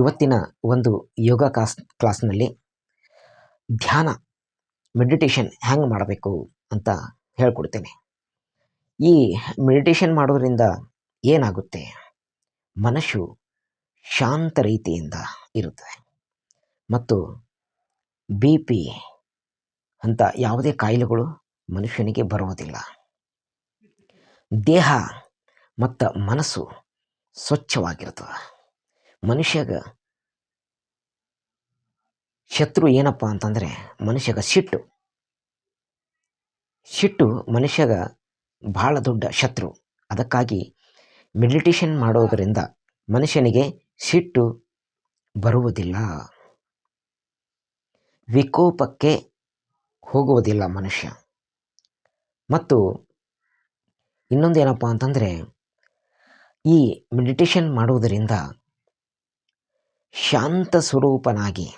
ಇವತ್ತಿನ ಒಂದು ಯೋಗ ಕ್ಲಾಸ್ನಲ್ಲಿ ಧ್ಯಾನ ಮೆಡಿಟೇಷನ್ ಹೆಂಗೆ ಮಾಡಬೇಕು ಅಂತ ಹೇಳ್ಕೊಡ್ತೇನೆ. ಈ ಮೆಡಿಟೇಷನ್ ಮಾಡೋದ್ರಿಂದ ಏನಾಗುತ್ತೆ? ಮನಸ್ಸು ಶಾಂತ ರೀತಿಯಿಂದ ಇರುತ್ತದೆ ಮತ್ತು ಬಿ ಪಿ ಅಂತ ಯಾವುದೇ ಕಾಯಿಲೆಗಳು ಮನುಷ್ಯನಿಗೆ ಬರುವುದಿಲ್ಲ. ದೇಹ ಮತ್ತು ಮನಸ್ಸು ಸ್ವಚ್ಛವಾಗಿರ್ತದೆ. ಮನುಷ್ಯಗ ಶತ್ರು ಏನಪ್ಪ ಅಂತಂದರೆ ಮನುಷ್ಯಗ ಸಿಟ್ಟು ಮನುಷ್ಯಗ ಬಹಳ ದೊಡ್ಡ ಶತ್ರು. ಅದಕ್ಕಾಗಿ ಮೆಡಿಟೇಷನ್ ಮಾಡೋದರಿಂದ ಮನುಷ್ಯನಿಗೆ ಸಿಟ್ಟು ಬರುವುದಿಲ್ಲ, ವಿಕೋಪಕ್ಕೆ ಹೋಗುವುದಿಲ್ಲ ಮನುಷ್ಯ. ಮತ್ತು ಇನ್ನೊಂದು ಏನಪ್ಪ ಅಂತಂದರೆ ಈ ಮೆಡಿಟೇಷನ್ ಮಾಡುವುದರಿಂದ ಶಾಂತ ಸ್ವರೂಪನಾಗಿ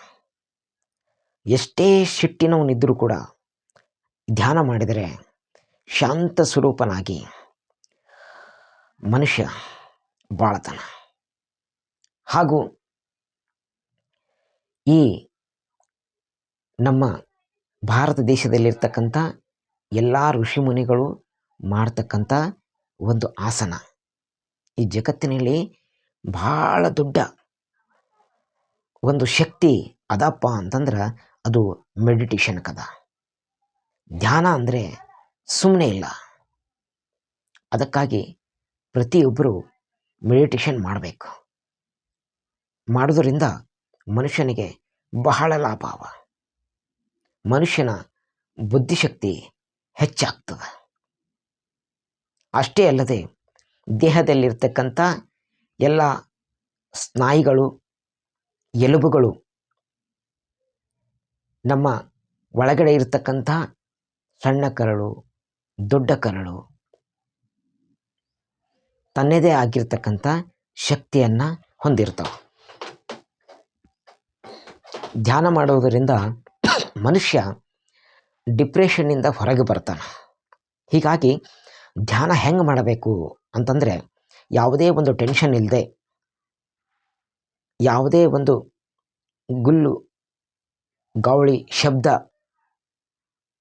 ಎಷ್ಟೇ ಸಿಟ್ಟಿನವನಿದ್ದರೂ ಕೂಡ ಧ್ಯಾನ ಮಾಡಿದರೆ ಶಾಂತ ಸ್ವರೂಪನಾಗಿ ಮನುಷ್ಯ ಬಾಳತನ. ಹಾಗೂ ಈ ನಮ್ಮ ಭಾರತ ದೇಶದಲ್ಲಿರ್ತಕ್ಕಂಥ ಎಲ್ಲ ಋಷಿಮುನಿಗಳು ಮಾಡ್ತಕ್ಕಂಥ ಒಂದು ಆಸನ. ಈ ಜಗತ್ತಿನಲ್ಲಿ ಭಾಳ ದೊಡ್ಡ ಒಂದು ಶಕ್ತಿ ಅದಪ್ಪ ಅಂತಂದ್ರೆ ಅದು ಮೆಡಿಟೇಷನ್ ಕದ. ಧ್ಯಾನ ಅಂದರೆ ಸುಮ್ಮನೆ ಇಲ್ಲ. ಅದಕ್ಕಾಗಿ ಪ್ರತಿಯೊಬ್ಬರು ಮೆಡಿಟೇಷನ್ ಮಾಡಬೇಕು. ಮಾಡೋದರಿಂದ ಮನುಷ್ಯನಿಗೆ ಬಹಳ ಲಾಭ ಅವ. ಮನುಷ್ಯನ ಬುದ್ಧಿಶಕ್ತಿ ಹೆಚ್ಚಾಗ್ತದೆ. ಅಷ್ಟೇ ಅಲ್ಲದೆ ದೇಹದಲ್ಲಿರ್ತಕ್ಕಂಥ ಎಲ್ಲ ಸ್ನಾಯುಗಳು, ಎಲುಬುಗಳು, ನಮ್ಮ ಒಳಗಡೆ ಇರತಕ್ಕಂಥ ಸಣ್ಣ ಕರಳು, ದೊಡ್ಡ ಕರಳು ತನ್ನದೇ ಆಗಿರ್ತಕ್ಕಂಥ ಶಕ್ತಿಯನ್ನು ಹೊಂದಿರ್ತವೆ. ಧ್ಯಾನ ಮಾಡುವುದರಿಂದ ಮನುಷ್ಯ ಡಿಪ್ರೆಷನ್ನಿಂದ ಹೊರಗೆ ಬರ್ತಾನೆ. ಹೀಗಾಗಿ ಧ್ಯಾನ ಹೆಂಗೆ ಮಾಡಬೇಕು ಅಂತಂದರೆ ಯಾವುದೇ ಒಂದು ಟೆನ್ಷನ್ ಇಲ್ಲದೆ, ಯಾವುದೇ ಒಂದು ಗುಲ್ಲು ಗಾವಳಿ ಶಬ್ದ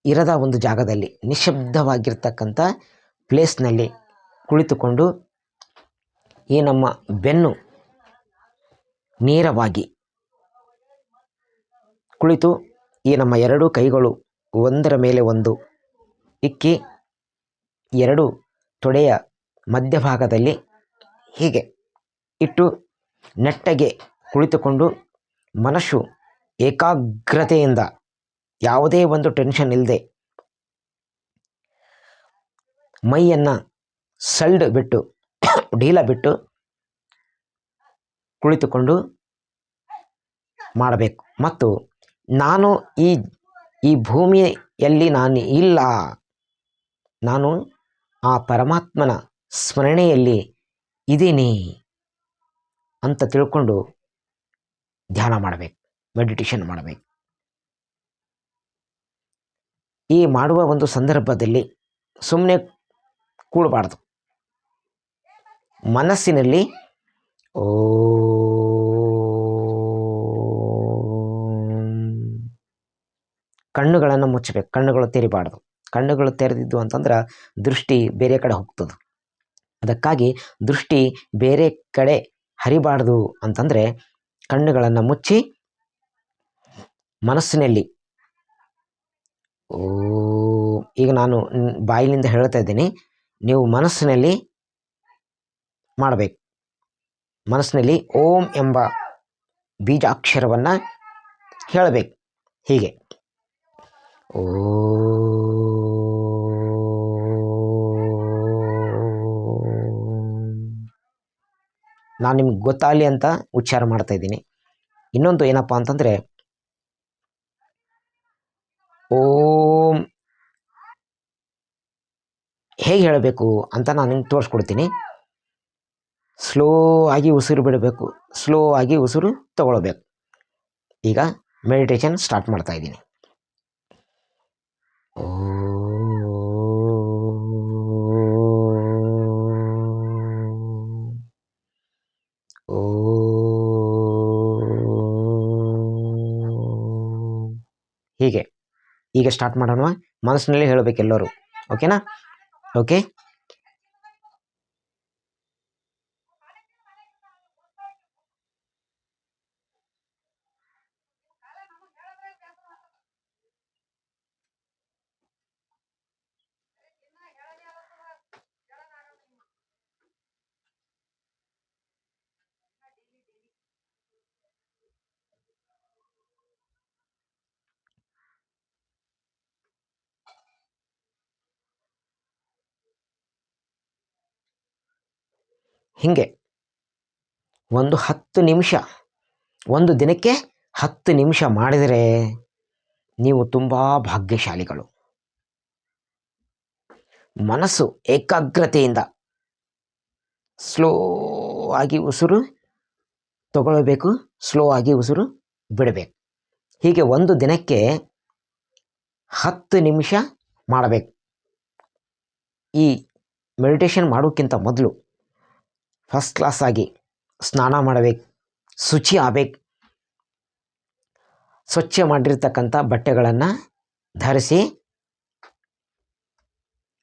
ಇರದ ಒಂದು ಜಾಗದಲ್ಲಿ ನಿಶ್ಶಬ್ದವಾಗಿರ್ತಕ್ಕಂಥ ಪ್ಲೇಸ್ನಲ್ಲಿ ಕುಳಿತುಕೊಂಡು ಈ ನಮ್ಮ ಬೆನ್ನು ನೇರವಾಗಿ ಕುಳಿತು ಈ ನಮ್ಮ ಎರಡೂ ಕೈಗಳು ಒಂದರ ಮೇಲೆ ಒಂದು ಇಕ್ಕಿ ಎರಡು ತೊಡೆಯ ಮಧ್ಯಭಾಗದಲ್ಲಿ ಹೀಗೆ ಇಟ್ಟು ನೆಟ್ಟಗೆ ಕುಳಿತುಕೊಂಡು ಮನಸ್ಸು ಏಕಾಗ್ರತೆಯಿಂದ ಯಾವುದೇ ಒಂದು ಟೆನ್ಷನ್ ಇಲ್ಲದೆ ಮೈಯನ್ನು ಸಲ್ಡ್ ಬಿಟ್ಟು ಢೀಲ ಬಿಟ್ಟು ಕುಳಿತುಕೊಂಡು ಮಾಡಬೇಕು. ಮತ್ತು ನಾನು ಈ ಭೂಮಿಯಲ್ಲಿ ನಾನು ಇಲ್ಲ, ನಾನು ಆ ಪರಮಾತ್ಮನ ಸ್ಮರಣೆಯಲ್ಲಿ ಇದ್ದೀನಿ ಅಂತ ತಿಳ್ಕೊಂಡು ಧ್ಯಾನ ಮಾಡಬೇಕು, ಮೆಡಿಟೇಷನ್ ಮಾಡಬೇಕು. ಈ ಮಾಡುವ ಒಂದು ಸಂದರ್ಭದಲ್ಲಿ ಸುಮ್ಮನೆ ಕೂಡಬಾರ್ದು. ಮನಸ್ಸಿನಲ್ಲಿ ಕಣ್ಣುಗಳನ್ನು ಮುಚ್ಚಬೇಕು. ಕಣ್ಣುಗಳು ತೆರಿಬಾರ್ದು. ಕಣ್ಣುಗಳು ತೆರೆದಿದ್ದು ಅಂತಂದ್ರೆ ದೃಷ್ಟಿ ಬೇರೆ ಕಡೆ ಹೋಗ್ತದೆ. ಅದಕ್ಕಾಗಿ ದೃಷ್ಟಿ ಬೇರೆ ಕಡೆ ಹರಿಬಾರ್ದು ಅಂತಂದರೆ ಕಣ್ಣುಗಳನ್ನು ಮುಚ್ಚಿ ಮನಸ್ಸಿನಲ್ಲಿ ಈಗ ನಾನು ಬಾಯಿನಿಂದ ಹೇಳ್ತಾ ಇದ್ದೀನಿ, ನೀವು ಮನಸ್ಸಿನಲ್ಲಿ ಮಾಡಬೇಕು. ಮನಸ್ಸಿನಲ್ಲಿ ಓಂ ಎಂಬ ಬೀಜಾಕ್ಷರವನ್ನು ಹೇಳಬೇಕು. ಹೀಗೆ ನಾನು ನಿಮ್ಗೆ ಗೊತ್ತಾಗಲಿ ಅಂತ ಉಚ್ಚಾರ ಮಾಡ್ತಾ ಇದ್ದೀನಿ. ಇನ್ನೊಂದು ಏನಪ್ಪ ಅಂತಂದರೆ ಓಂ ಹೇಗೆ ಹೇಳಬೇಕು ಅಂತ ನಾನು ನಿಮ್ಗೆ ತೋರಿಸ್ಕೊಡ್ತೀನಿ. ಸ್ಲೋ ಆಗಿ ಉಸಿರು ಬಿಡಬೇಕು, ಸ್ಲೋ ಆಗಿ ಉಸಿರು ತಗೊಳ್ಬೇಕು. ಈಗ ಮೆಡಿಟೇಷನ್ ಸ್ಟಾರ್ಟ್ ಮಾಡ್ತಾ ಇದ್ದೀನಿ. ಹೀಗೆ ಈಗ ಸ್ಟಾರ್ಟ್ ಮಾಡೋಣ. ಮನಸ್ಸಿನಲ್ಲಿ ಹೇಳಬೇಕು ಎಲ್ಲರೂ. ಓಕೆನಾ? ಓಕೆ. ಹೀಗೆ ಒಂದು 10 ನಿಮಿಷ, ಒಂದು ದಿನಕ್ಕೆ 10 ನಿಮಿಷ ಮಾಡಿದರೆ ನೀವು ತುಂಬ ಭಾಗ್ಯಶಾಲಿಗಳು. ಮನಸ್ಸು ಏಕಾಗ್ರತೆಯಿಂದ ಸ್ಲೋ ಆಗಿ ಉಸಿರು ತಗೊಳ್ಬೇಕು, ಸ್ಲೋ ಆಗಿ ಉಸಿರು ಬಿಡಬೇಕು. ಹೀಗೆ ಒಂದು ದಿನಕ್ಕೆ 10 ನಿಮಿಷ ಮಾಡಬೇಕು. ಈ ಮೆಡಿಟೇಷನ್ ಮಾಡೋಕ್ಕಿಂತ ಮೊದಲು ಫಸ್ಟ್ ಕ್ಲಾಸ್ ಆಗಿ ಸ್ನಾನ ಮಾಡಬೇಕು, ಶುಚಿ ಆಗಬೇಕು, ಸ್ವಚ್ಛ ಮಾಡಿರ್ತಕ್ಕಂಥ ಬಟ್ಟೆಗಳನ್ನು ಧರಿಸಿ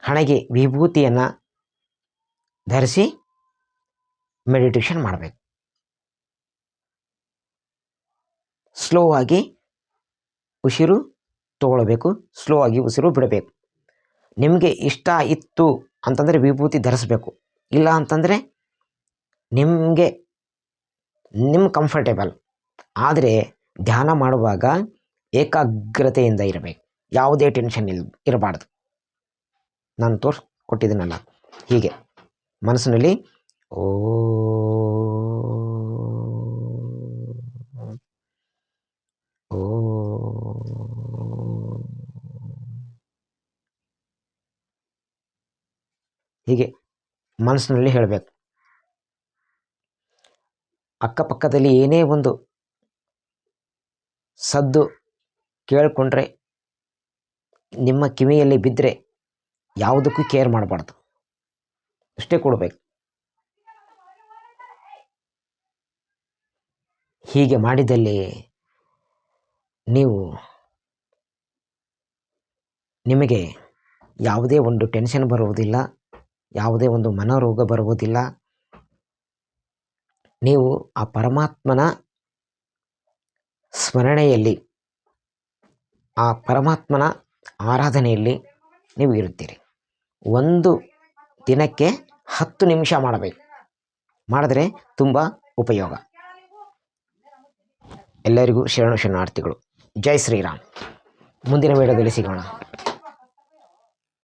ಹಣೆಗೆ ವಿಭೂತಿಯನ್ನು ಧರಿಸಿ ಮೆಡಿಟೇಷನ್ ಮಾಡಬೇಕು. ಸ್ಲೋ ಆಗಿ ಉಸಿರು ತಗೊಳ್ಬೇಕು, ಸ್ಲೋ ಆಗಿ ಉಸಿರು ಬಿಡಬೇಕು. ನಿಮಗೆ ಇಷ್ಟ ಇತ್ತು ಅಂತಂದರೆ ವಿಭೂತಿ ಧರಿಸ್ಬೇಕು, ಇಲ್ಲ ಅಂತಂದರೆ ನಿಮ್ಮ ಕಂಫರ್ಟೇಬಲ್. ಆದರೆ ಧ್ಯಾನ ಮಾಡುವಾಗ ಏಕಾಗ್ರತೆಯಿಂದ ಇರಬೇಕು, ಯಾವುದೇ ಟೆನ್ಷನ್ ಇರಬಾರ್ದು. ನಾನು ಕೊಟ್ಟಿದ್ದೀನಲ್ಲ ಹೀಗೆ ಮನಸ್ಸಿನಲ್ಲಿ ಓ ಓ ಹೀಗೆ ಮನಸ್ಸಿನಲ್ಲಿ ಹೇಳಬೇಕು. ಅಕ್ಕಪಕ್ಕದಲ್ಲಿ ಏನೇ ಒಂದು ಸದ್ದು ಕೇಳಿಕೊಂಡ್ರೆ, ನಿಮ್ಮ ಕಿವಿಯಲ್ಲಿ ಬಿದ್ದರೆ ಯಾವುದಕ್ಕೂ ಕೇರ್ ಮಾಡಬಾರ್ದು, ಅಷ್ಟೇ ಕೊಡಬೇಕು. ಹೀಗೆ ಮಾಡಿದಲ್ಲಿ ನಿಮಗೆ ಯಾವುದೇ ಒಂದು ಟೆನ್ಷನ್ ಬರುವುದಿಲ್ಲ, ಯಾವುದೇ ಒಂದು ಮನೋರೋಗ ಬರುವುದಿಲ್ಲ. ನೀವು ಆ ಪರಮಾತ್ಮನ ಸ್ಮರಣೆಯಲ್ಲಿ, ಆ ಪರಮಾತ್ಮನ ಆರಾಧನೆಯಲ್ಲಿ ನೀವು ಇರುತ್ತೀರಿ. ಒಂದು ದಿನಕ್ಕೆ 10 ನಿಮಿಷ ಮಾಡಬೇಕು, ಮಾಡಿದ್ರೆ ತುಂಬ ಉಪಯೋಗ. ಎಲ್ಲರಿಗೂ ಶರಣಾರ್ಥಿಗಳು. ಜೈ ಶ್ರೀರಾಮ್. ಮುಂದಿನ ವಿಡಿಯೋದಲ್ಲಿ ಸಿಗೋಣ.